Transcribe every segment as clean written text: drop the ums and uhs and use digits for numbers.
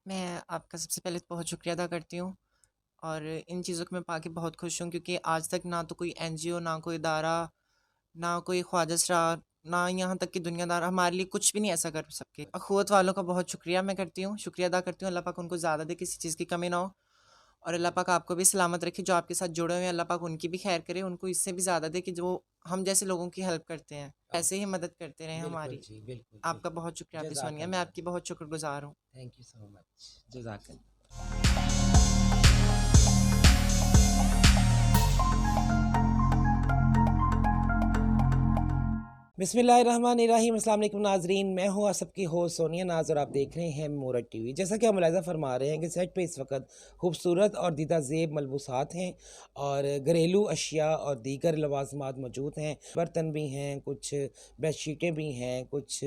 मैं आपका सबसे पहले तो बहुत शुक्रिया अदा करती हूँ और इन चीज़ों को मैं पाके बहुत खुश हूँ क्योंकि आज तक ना तो कोई एनजीओ, ना कोई इदारा, ना कोई ख्वाजा असरार, ना यहाँ तक कि दुनियादार हमारे लिए कुछ भी नहीं ऐसा कर सके। अख़ुवत वालों का बहुत शुक्रिया मैं करती हूँ, शुक्रिया अदा करती हूँ। अल्लाह पाक उनको ज़्यादा दे, किसी चीज़ की कमी ना हो और अल्लाह पाक आपको भी सलामत रखे। जो आपके साथ जुड़े हुए हैं, अल्लाह पाक उनकी भी खैर करे, उनको इससे भी ज़्यादा दे कि जो हम जैसे लोगों की हेल्प करते हैं, ऐसे ही मदद करते रहें बिल्कुल हमारी। जी, बिल्कुल, आपका बिल्कुल। बहुत शुक्रिया भी सोनिया, मैं जज़ाकल्लाह। आपकी बहुत शुक्रगुज़ार हूँ। Thank you so much. जज़ाकल्लाह। बिस्मिल्लाहिर्रहमानिर्रहीम। अस्सलाम वालेकुम नाज़रीन, मैं हूँ सबकी होस्ट सोनिया नाज़ और आप देख रहे हैं मोरड टीवी। जैसा कि हम मुलाहिज़ा फरमा रहे हैं कि सेट पे इस वक्त खूबसूरत और दीदा ज़ेब मलबूसात हैं और घरेलू अशिया और दीगर लवाज़मात मौजूद हैं। बर्तन भी हैं, कुछ बेडशीटें भी हैं, कुछ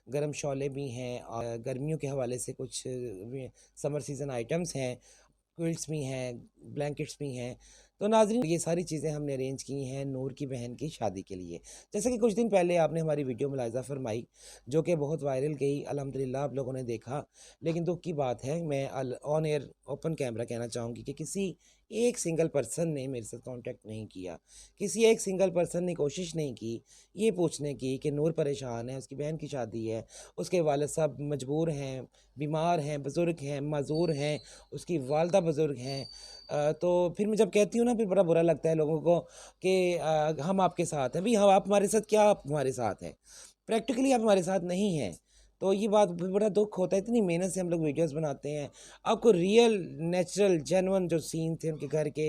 गर्म शॉलें भी हैं और गर्मियों के हवाले से कुछ समर सीज़न आइटम्स हैं, क्विल्ट्स भी हैं, ब्लैंकेट्स भी हैं। तो नाज़रीन, ये सारी चीज़ें हमने अरेंज की हैं नूर की बहन की शादी के लिए। जैसे कि कुछ दिन पहले आपने हमारी वीडियो मुलाहिज़ा फरमाई, जो कि बहुत वायरल गई, अल्हम्दुलिल्लाह आप लोगों ने देखा। लेकिन दुःख की बात है, मैं ऑन एयर ओपन कैमरा कहना चाहूँगी कि किसी एक सिंगल पर्सन ने मेरे साथ कॉन्टैक्ट नहीं किया। किसी एक सिंगल पर्सन ने कोशिश नहीं की ये पूछने की कि नूर परेशान है, उसकी बहन की शादी है, उसके वालिद साहब मजबूर हैं, बीमार हैं, बुज़ुर्ग हैं, माज़ूर हैं, उसकी वालदा बुज़ुर्ग हैं। तो फिर मैं जब कहती हूँ ना, फिर बड़ा बुरा लगता है लोगों को कि हम आपके साथ हैं। भई हम आप हमारे साथ क्या आप हमारे साथ हैं? प्रैक्टिकली आप हमारे साथ नहीं हैं। तो ये बात बड़ा दुःख होता है, इतनी मेहनत से हम लोग वीडियोज़ बनाते हैं। आपको रियल, नेचुरल, जेन्युइन जो सीन थे उनके घर के,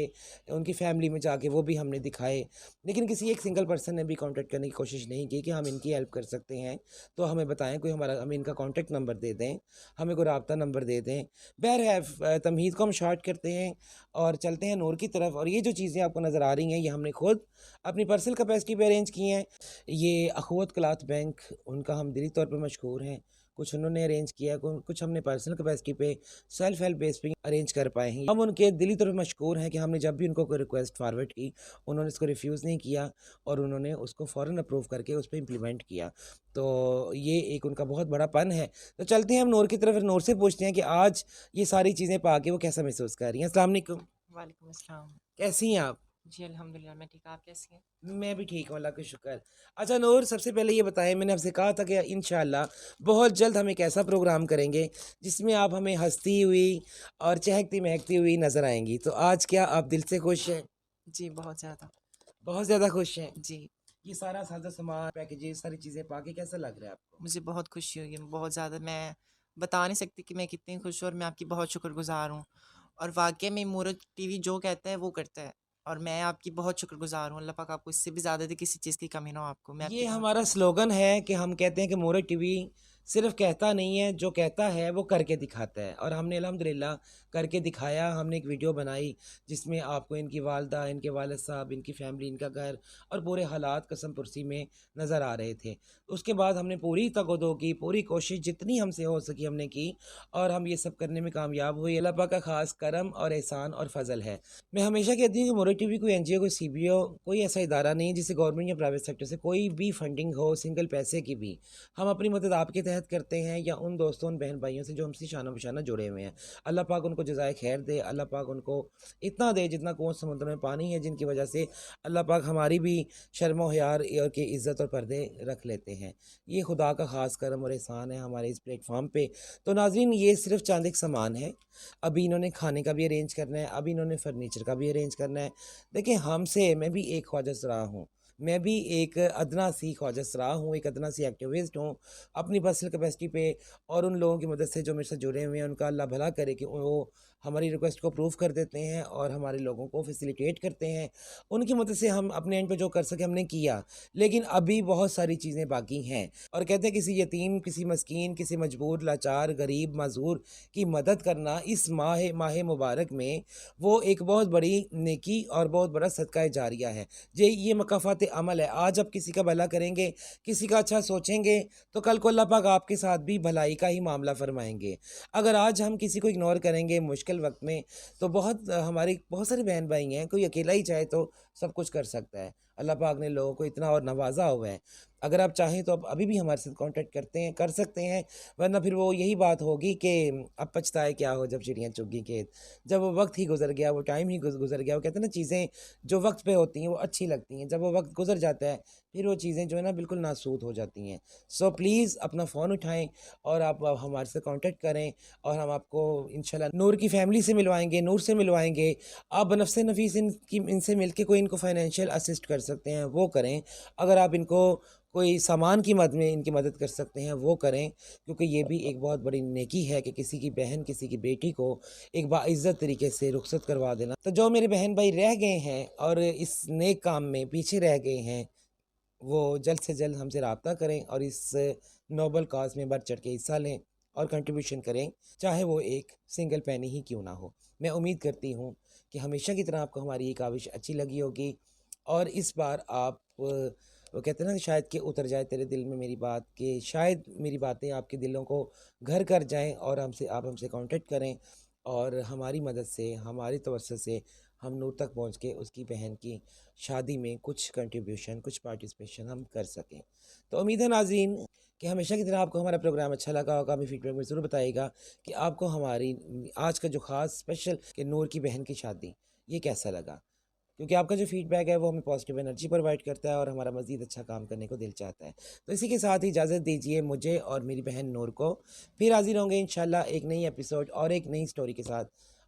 उनकी फैमिली में जाके वो भी हमने दिखाए। लेकिन किसी एक सिंगल पर्सन ने भी कॉन्टैक्ट करने की कोशिश नहीं की कि हम इनकी हेल्प कर सकते हैं, तो हमें बताएँ, कोई हमें इनका कॉन्टैक्ट नंबर दे दें, हमें कोई राब्ता नंबर दे दें। बहरहैफ़ तमहीद को हम शॉर्ट करते हैं और चलते हैं नूर की तरफ। और ये जो चीज़ें आपको नज़र आ रही हैं, ये हमने खुद अपनी पर्सनल कैपेसिटी पे अरेंज की हैं। ये अख़ुवत क्लॉथ बैंक, उनका हम दिली तौर पे मशहूर हैं। कुछ उन्होंने अरेंज किया, कुछ हमने पर्सनल कैपेसिटी पे सेल्फ हेल्प बेस पे अरेंज कर पाए हैं। हम उनके दिली तौर पे मशहूर हैं कि हमने जब भी उनको कोई रिक्वेस्ट फॉरवर्ड की, उन्होंने उसको रिफ्यूज़ नहीं किया और उन्होंने उसको फ़ौरन अप्रूव करके उस पे इम्प्लीमेंट किया। तो ये एक उनका बहुत बड़ा पन है। तो चलते हैं हम नूर की तरफ, नूर से पूछते हैं कि आज ये सारी चीज़ें पाके वो कैसा महसूस कर रही हैं। अस्सलाम वालेकुम। वालेकुम अस्सलाम। कैसी हैं आप? जी, अल्हम्दुलिल्लाह मैं ठीक, आप कैसी हैं? मैं भी ठीक हूँ, अल्लाह का शुक्र। अच्छा नूर, सबसे पहले ये बताएँ, मैंने आपसे कहा था कि इंशाअल्लाह बहुत जल्द हम एक ऐसा प्रोग्राम करेंगे जिसमें आप हमें हँसती हुई और चहकती-महकती हुई नज़र आएँगी। तो आज क्या आप दिल से खुश हैं? जी, बहुत ज़्यादा। बहुत ज़्यादा खुश हैं? जी, ये सारा साज़ो-सामान, पैकेजेज़, सारी चीज़ें पाके कैसा लग रहा है आपको? मुझे बहुत खुशी हुई है, बहुत ज़्यादा। मैं बता नहीं सकती कि मैं कितनी खुश हूँ और मैं आपकी बहुत शुक्रगुज़ार हूँ। और वाक़ई में मूरत टीवी जो कहता है वो करता है और मैं आपकी बहुत शुक्रगुज़ार हूँ। अल्लाह पाक आपको इससे भी ज़्यादा दे, किसी चीज़ की कमी ना हो आपको। मैं आपकी ये बहुत हमारा स्लोगन है कि हम कहते हैं कि मोरड टीवी सिर्फ कहता नहीं है, जो कहता है वो करके दिखाता है। और हमने अल्हम्दुलिल्लाह करके दिखाया। हमने एक वीडियो बनाई जिसमें आपको इनकी वालदा, इनके वालिद साहब, इनकी फैमिली, इनका घर और पूरे हालात कसम पुरसी में नज़र आ रहे थे। उसके बाद हमने पूरी तगोदो की, पूरी कोशिश जितनी हमसे हो सकी हमने की और हम ये सब करने में कामयाब हुए। अल्लाह पाक का ख़ास करम और एहसान और फ़ज़ल है। मैं हमेशा कहती हूँ कि मोरड टीवी कोई एनजीओ, कोई सीबीओ, कोई ऐसा इदारा नहीं है जिसे गवर्नमेंट या प्राइवेट सेक्टर से कोई भी फंडिंग हो, सिंगल पैसे की भी। हम अपनी मदद आपके तहत करते हैं या उन दोस्तों, उन बहन भाइयों से जो हमसे शाना बशाना जुड़े हुए हैं। अल्लाह पाक उनको जज़ाए खैर दे, अल्लाह पाक उनको इतना दे जितना कुआँ समुद्र में पानी है, जिनकी वजह से अल्लाह पाक हमारी भी शर्म और हया की इज़्ज़त और पर्दे रख लेते हैं। ये खुदा का ख़ास करम और एहसान है हमारे इस प्लेटफ़ॉर्म पे। तो नाज़रीन, ये सिर्फ़ चंद एक सामान है। अभी इन्होंने खाने का भी अरेंज करना है, अभी इन्होंने फर्नीचर का भी अरेंज करना है। देखिए, हमसे मैं भी एक ख्वाजा सराह हूँ। मैं भी एक अदना सी ख्वाजा सराह हूँ, एक अदना सी एक्टिविस्ट हूँ। अपनी पर्सनल कैपेसिटी पे और उन लोगों की मदद से जो मेरे साथ जुड़े हुए हैं, उनका अल्लाह भला करे कि वो हमारी रिक्वेस्ट को अप्रूव कर देते हैं और हमारे लोगों को फैसिलिटेट करते हैं। उनकी मदद से हम अपने एंड पे जो कर सके हमने किया। लेकिन अभी बहुत सारी चीज़ें बाकी हैं और कहते हैं किसी यतीम, किसी मस्कीन, किसी मजबूर, लाचार, गरीब, माज़ूर की मदद करना इस माह मुबारक में वो एक बहुत बड़ी नेकी और बहुत बड़ा सदका जारिया है। ये मकाफ़ात अमल है। आज आप किसी का भला करेंगे, किसी का अच्छा सोचेंगे, तो कल को अल्लाह पाक आपके साथ भी भलाई का ही मामला फ़रमाएँगे। अगर आज हम किसी को इग्नोर करेंगे मुश्किल वक़्त में, तो हमारी बहुत सारे बहन-भाई हैं, कोई अकेला ही चाहे तो सब कुछ कर सकता है। अल्लाह पाक ने लोगों को इतना और नवाज़ा हुआ है। अगर आप चाहें तो आप अभी भी हमारे साथ कॉन्टैक्ट कर सकते हैं, वरना फिर वो यही बात होगी कि अब पछताए क्या हो जब चिड़ियाँ चुग गई खेत। जब वो वक्त ही गुजर गया, वो टाइम ही गुजर गया। वो कहते हैं ना, चीज़ें जो वक्त पे होती हैं वो अच्छी लगती हैं, जब वो वक्त गुजर जाता है फिर वो चीज़ें जो है ना बिल्कुल नासूत हो जाती हैं। सो प्लीज़ अपना फ़ोन उठाएं और आप हमारे से कांटेक्ट करें, और हम आपको इंशाल्लाह नूर की फैमिली से मिलवाएंगे, नूर से मिलवाएंगे। आप बनफ़्से नफ़ीस इनसे मिलके कोई इनको फाइनेंशियल असिस्ट कर सकते हैं वो करें। अगर आप इनको कोई सामान की मद में इनकी मदद कर सकते हैं वो करें, क्योंकि ये भी एक बहुत बड़ी नेकी है कि किसी की बहन, किसी की बेटी को एक बाइज़्ज़त तरीके से रुखसत करवा देना। तो जो मेरे बहन भाई रह गए हैं और इस नेक काम में पीछे रह गए हैं, वो जल्द से जल्द हमसे राब्ता करें और इस नोबल कॉज़ में बढ़-चढ़ के हिस्सा लें और कंट्रीब्यूशन करें, चाहे वो एक सिंगल पेनी ही क्यों ना हो। मैं उम्मीद करती हूँ कि हमेशा की तरह आपको हमारी ये काविश अच्छी लगी होगी, और इस बार आप वो कहते हैं ना, शायद कि उतर जाए तेरे दिल में मेरी बात, कि शायद मेरी बातें आपके दिलों को घर कर जाएँ और आप हमसे कॉन्टैक्ट करें, और हमारी मदद से, हमारी तवज्जो से हम नूर तक पहुँच के उसकी बहन की शादी में कुछ कंट्रीब्यूशन, कुछ पार्टिसिपेशन हम कर सकें। तो उम्मीद है नाज़रीन कि हमेशा की तरह आपको हमारा प्रोग्राम अच्छा लगा होगा। हमें फीडबैक में ज़रूर बताइएगा कि आपको हमारी आज का जो ख़ास स्पेशल कि नूर की बहन की शादी, ये कैसा लगा? क्योंकि आपका जो फीडबैक है वो हमें पॉजिटिव एनर्जी प्रोवाइड करता है और हमारा मज़ीद अच्छा काम करने को दिल चाहता है। तो इसी के साथ ही इजाज़त दीजिए मुझे और मेरी बहन नूर को। फिर हाज़िर होंगे इंशाल्लाह एक नई एपिसोड और एक नई स्टोरी के साथ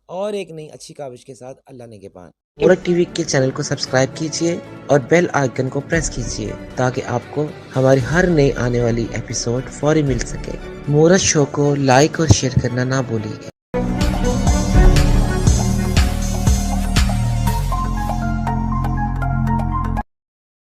और एक नई अच्छी काविश के साथ। अल्लाह नेगेबान। मूरत टीवी के चैनल को सब्सक्राइब कीजिए और बेल आइकन को प्रेस कीजिए, ताकि आपको हमारी हर नई आने वाली एपिसोड फौरी मिल सके। मूरत शो को लाइक और शेयर करना ना भूलिए।